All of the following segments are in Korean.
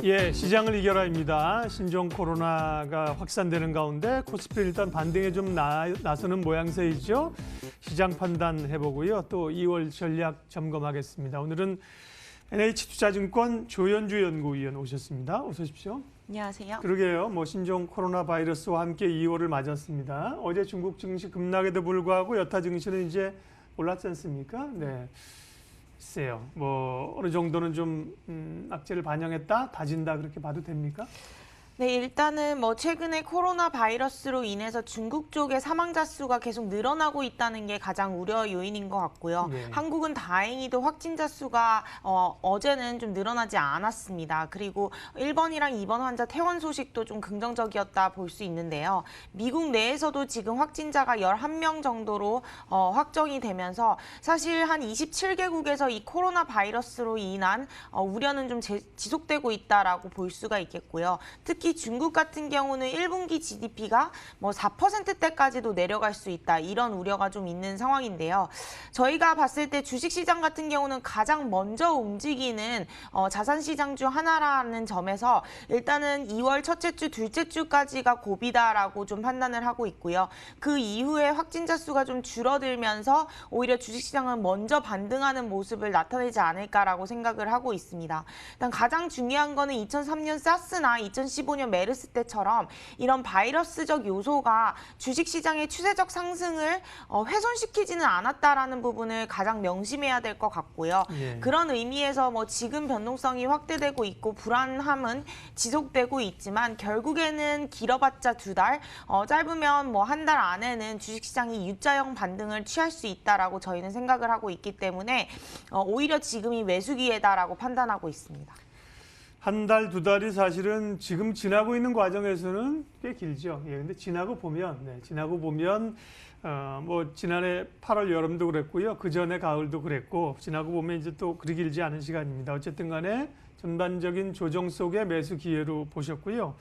예, 시장을 이겨라입니다. 신종 코로나가 확산되는 가운데 코스피 일단 반등에 좀 나서는 모양새이죠. 시장 판단해보고요. 또 2월 전략 점검하겠습니다. 오늘은 NH투자증권 조현주 연구위원 오셨습니다. 어서 오십시오. 안녕하세요. 그러게요. 신종 코로나 바이러스와 함께 2월을 맞았습니다. 어제 중국 증시 급락에도 불구하고 여타 증시는 이제 올랐지 않습니까? 네. 글쎄요. 어느 정도는 좀 악재를 반영했다, 다진다 그렇게 봐도 됩니까? 네, 일단은 최근에 코로나 바이러스로 인해서 중국 쪽의 사망자 수가 계속 늘어나고 있다는 게 가장 우려 요인인 것 같고요. 네. 한국은 다행히도 확진자 수가 어제는 좀 늘어나지 않았습니다. 그리고 1번이랑 2번 환자 퇴원 소식도 좀 긍정적이었다 볼 수 있는데요. 미국 내에서도 지금 확진자가 11명 정도로 확정이 되면서 사실 한 27개국에서 이 코로나 바이러스로 인한 우려는 좀 지속되고 있다라고 볼 수가 있겠고요. 특히 중국 같은 경우는 1분기 GDP가 4%대까지도 내려갈 수 있다. 이런 우려가 좀 있는 상황인데요. 저희가 봤을 때 주식시장 같은 경우는 가장 먼저 움직이는 자산시장 중 하나라는 점에서 일단은 2월 첫째 주, 둘째 주까지가 고비다라고 좀 판단을 하고 있고요. 그 이후에 확진자 수가 좀 줄어들면서 오히려 주식시장은 먼저 반등하는 모습을 나타내지 않을까라고 생각을 하고 있습니다. 일단 가장 중요한 거는 2003년 사스나 2015년 메르스 때처럼 이런 바이러스적 요소가 주식시장의 추세적 상승을 훼손시키지는 않았다라는 부분을 가장 명심해야 될 것 같고요. 예. 그런 의미에서 지금 변동성이 확대되고 있고 불안함은 지속되고 있지만 결국에는 길어봤자 2달, 짧으면 한 달 안에는 주식시장이 U자형 반등을 취할 수 있다라고 저희는 생각을 하고 있기 때문에 오히려 지금이 매수기회다라고 판단하고 있습니다. 한 달, 2달이 사실은 지금 지나고 있는 과정에서는 꽤 길죠. 예, 근데 지나고 보면 지난해 8월 여름도 그랬고요. 그 전에 가을도 그랬고, 지나고 보면 이제 또 그리 길지 않은 시간입니다. 어쨌든 간에 전반적인 조정 속의 매수 기회로 보셨고요.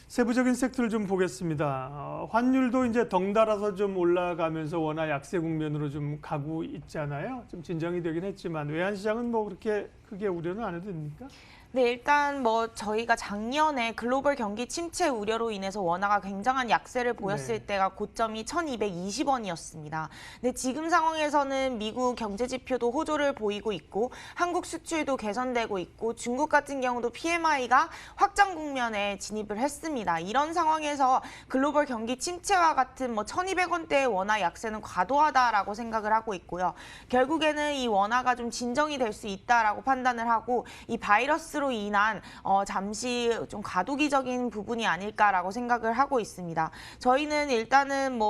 세부적인 섹터를 좀 보겠습니다. 환율도 이제 덩달아서 좀 올라가면서 워낙 약세 국면으로 좀 가고 있잖아요. 좀 진정이 되긴 했지만 외환시장은 그렇게 크게 우려는 안 해도 됩니까? 네, 일단 저희가 작년에 글로벌 경기 침체 우려로 인해서 원화가 굉장한 약세를 보였을 때가 고점이 1,220원이었습니다. 근데 지금 상황에서는 미국 경제 지표도 호조를 보이고 있고 한국 수출도 개선되고 있고 중국 같은 경우도 PMI가 확장 국면에 진입을 했습니다. 이런 상황에서 글로벌 경기 침체와 같은 1,200원대의 원화 약세는 과도하다라고 생각을 하고 있고요. 결국에는 이 원화가 좀 진정이 될 수 있다라고 판단을 하고 이 바이러스로 인한 잠시 좀 과도기적인 부분이 아닐까라고 생각을 하고 있습니다. 저희는 일단은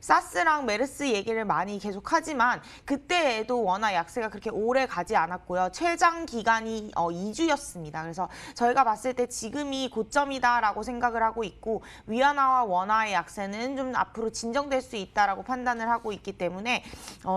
사스랑 메르스 얘기를 많이 계속하지만 그때에도 원화 약세가 그렇게 오래 가지 않았고요. 최장 기간이 2주였습니다. 그래서 저희가 봤을 때 지금이 고점이다라고 생각을 하고 있고 위안화와 원화의 약세는 좀 앞으로 진정될 수 있다라고 판단을 하고 있기 때문에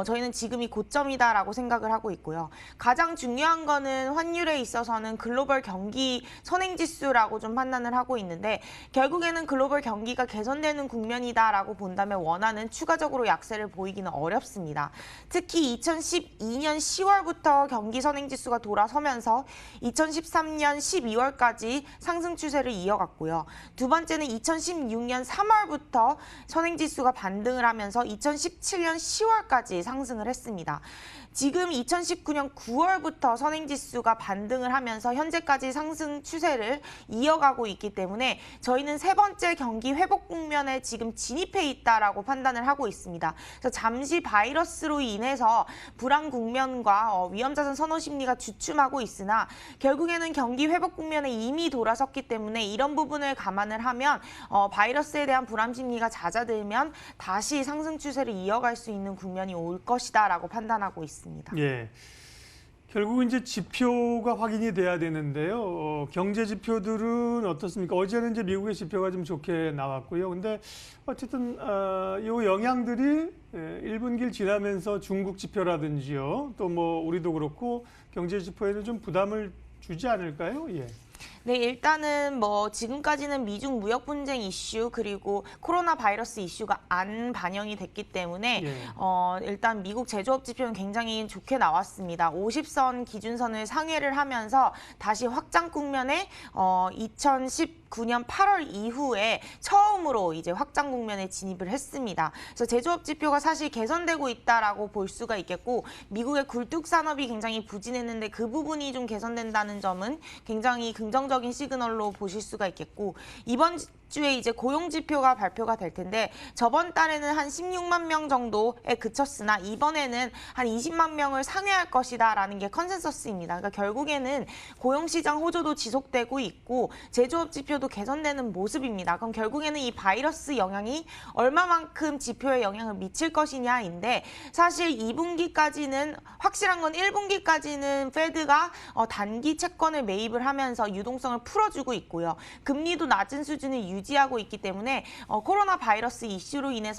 저희는 지금이 고점이다라고 생각을 하고 있고요. 가장 중요한 거는 환율에 있어서는 글로벌 경기 선행지수라고 좀 판단을 하고 있는데 결국에는 글로벌 경기가 개선되는 국면이다라고 본다면 원화는 추가적으로 약세를 보이기는 어렵습니다. 특히 2012년 10월부터 경기 선행지수가 돌아서면서 2013년 12월까지 상승 추세를 이어갔고요. 두 번째는 2016년 3월부터 선행지수가 반등을 하면서 2017년 10월까지 상승을 했습니다. 지금 2019년 9월부터 선행지수가 반등을 하면서 현재까지 상승 추세를 이어가고 있기 때문에 저희는 세 번째 경기 회복 국면에 지금 진입해 있다라고 판단을 하고 있습니다. 그래서 잠시 바이러스로 인해서 불안 국면과 위험자산 선호 심리가 주춤하고 있으나 결국에는 경기 회복 국면에 이미 돌아섰기 때문에 이런 부분을 감안을 하면 바이러스에 대한 불안 심리가 잦아들면 다시 상승 추세를 이어갈 수 있는 국면이 올 것이다라고 판단하고 있습니다. 예. 결국은 이제 지표가 확인이 돼야 되는데요. 경제 지표들은 어떻습니까? 어제는 이제 미국의 지표가 좀 좋게 나왔고요. 근데 어쨌든 이 영향들이 1분기를 지나면서 중국 지표라든지요. 또 우리도 그렇고 경제 지표에는 좀 부담을 주지 않을까요? 예. 네, 일단은 뭐 지금까지는 미중 무역 분쟁 이슈 그리고 코로나 바이러스 이슈가 안 반영이 됐기 때문에 예. 일단 미국 제조업 지표는 굉장히 좋게 나왔습니다. 50선 기준선을 상회를 하면서 다시 확장 국면에 2019년 8월 이후에 처음으로 이제 확장 국면에 진입을 했습니다. 그래서 제조업 지표가 사실 개선되고 있다라고 볼 수가 있겠고 미국의 굴뚝 산업이 굉장히 부진했는데 그 부분이 좀 개선된다는 점은 굉장히 긍정적인 시그널로 보실 수가 있겠고 이번 주에 이제 고용 지표가 발표가 될 텐데 저번 달에는 한 16만 명 정도에 그쳤으나 이번에는 한 20만 명을 상회할 것이다라는 게 컨센서스입니다. 그러니까 결국에는 고용 시장 호조도 지속되고 있고 제조업 지표도 개선되는 모습입니다. 그럼 결국에는 이 바이러스 영향이 얼마만큼 지표에 영향을 미칠 것이냐인데 사실 2분기까지는 확실한 건 1분기까지는 페드가 단기 채권을 매입을 하면서 유동성을 풀어주고 있고요. 금리도 낮은 수준을 유지하고 있기 때문에 코로나 바이러스 이슈로 인해서